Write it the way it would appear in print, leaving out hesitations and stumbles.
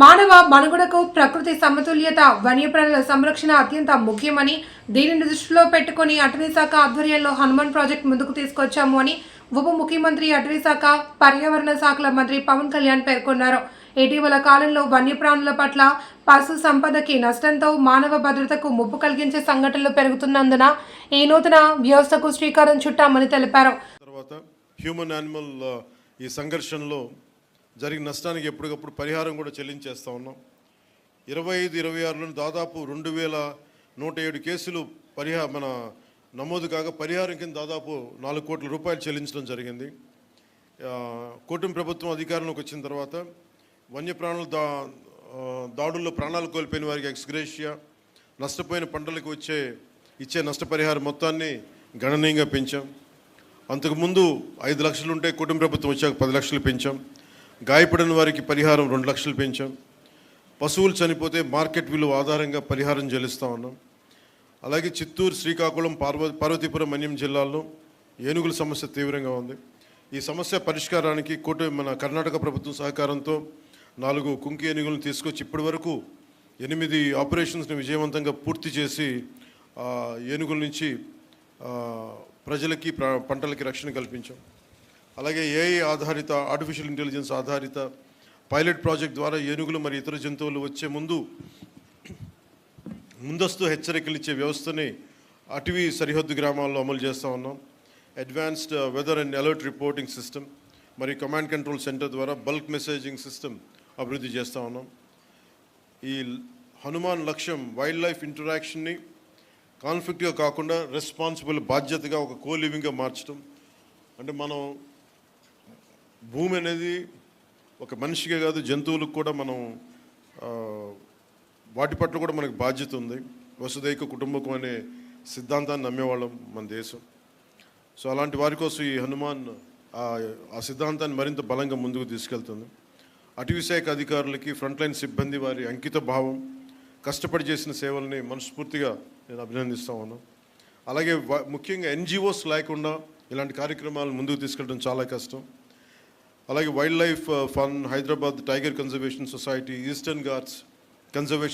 మానవ మనుగడకు ప్రకృతి సమతుల్యత, వన్యప్రాణుల సంరక్షణ అత్యంత ముఖ్యమని, దీనిని దృష్టిలో పెట్టుకుని అటవీ శాఖ ఆధ్వర్యంలో హనుమాన్ ప్రాజెక్ట్ ముందుకు తీసుకొచ్చాము అని ఉప ముఖ్యమంత్రి, అటవీ శాఖ, పర్యావరణ శాఖల మంత్రి పవన్ కళ్యాణ్ పేర్కొన్నారు. ఇటీవల కాలంలో వన్యప్రాణుల పట్ల పశు సంపదకి నష్టంతో మానవ భద్రతకు ముప్పు కలిగించే సంఘటనలు పెరుగుతున్నందున ఈ నూతన వ్యవస్థకు శ్రీకారం చుట్టామని తెలిపారు. తర్వాత హ్యూమన్ యానిమల్ ఈ సంఘర్షణలో జరిగిన నష్టానికి ఎప్పటికప్పుడు పరిహారం కూడా చెల్లించేస్తూ ఉన్నాం. 25-26లో దాదాపు 2107 కేసులు నమోదు కాగా పరిహారం కింద దాదాపు 4 కోట్ల రూపాయలు చెల్లించడం జరిగింది. కూటమి ప్రభుత్వం అధికారంలోకి వచ్చిన తర్వాత వన్యప్రాణుల దాడుల్లో ప్రాణాలు కోల్పోయిన వారికి ఎక్స్గ్రేషియా, నష్టపోయిన పంటలకు ఇచ్చే నష్టపరిహారం మొత్తాన్ని గణనీయంగా పెంచాం. అంతకుముందు 5 లక్షలు ఉంటే కూటమి ప్రభుత్వం వచ్చాక 10 లక్షలు పెంచాం. గాయపడిన వారికి పరిహారం 2 లక్షలు పెంచాం. పశువులు చనిపోతే మార్కెట్ విలువ ఆధారంగా పరిహారం చెల్లిస్తూ ఉన్నాం. అలాగే చిత్తూరు, శ్రీకాకుళం, పార్వతీపురం, మన్యం జిల్లాల్లో ఏనుగుల సమస్య తీవ్రంగా ఉంది. ఈ సమస్య పరిష్కారానికి కర్ణాటక ప్రభుత్వం సహకారంతో 4 కుంకి ఏనుగులను తీసుకొచ్చి ఇప్పటి వరకు 8 ఆపరేషన్స్ని విజయవంతంగా పూర్తి చేసి ఏనుగుల నుంచి ప్రజలకి, పంటలకి రక్షణ కల్పించాం. అలాగే ఏఐ ఆధారిత, ఆర్టిఫిషియల్ ఇంటెలిజెన్స్ ఆధారిత పైలట్ ప్రాజెక్ట్ ద్వారా ఏనుగులు మరియు ఇతర జంతువులు వచ్చే ముందస్తు హెచ్చరికలు ఇచ్చే వ్యవస్థని అటవీ సరిహద్దు గ్రామాల్లో అమలు చేస్తూ ఉన్నాం. Advanced weather and alert reporting system మరియు కమాండ్ కంట్రోల్ సెంటర్ ద్వారా బల్క్ మెసేజింగ్ సిస్టమ్ అభివృద్ధి చేస్తూ ఉన్నాం. ఈ హనుమాన్ లక్ష్యం వైల్డ్ లైఫ్ ఇంటరాక్షన్ని కాన్ఫ్లిక్ట్గా కాకుండా రెస్పాన్సిబుల్, బాధ్యతగా ఒక కోలివింగ్గా మార్చడం. అంటే మనం భూమి అనేది ఒక మనిషికే కాదు, జంతువులకు కూడా వాటి పట్ల కూడా మనకు బాధ్యత ఉంది. వసుదైక కుటుంబకం అనే సిద్ధాంతాన్ని నమ్మేవాళ్ళం మన దేశం. సో అలాంటి వారి కోసం ఈ హనుమాన్ ఆ సిద్ధాంతాన్ని మరింత బలంగా ముందుకు తీసుకెళ్తుంది. అటవీ శాఖ అధికారులకి, ఫ్రంట్లైన్ సిబ్బంది వారి అంకిత భావం, కష్టపడి చేసిన సేవల్ని మనస్ఫూర్తిగా నేను అభినందిస్తూ ఉన్నాను. అలాగే ముఖ్యంగా NGOs లేకుండా ఇలాంటి కార్యక్రమాలు ముందుకు తీసుకెళ్ళడం చాలా కష్టం. అలాగే wild life fund, Hyderabad tiger conservation society, eastern Ghats conservation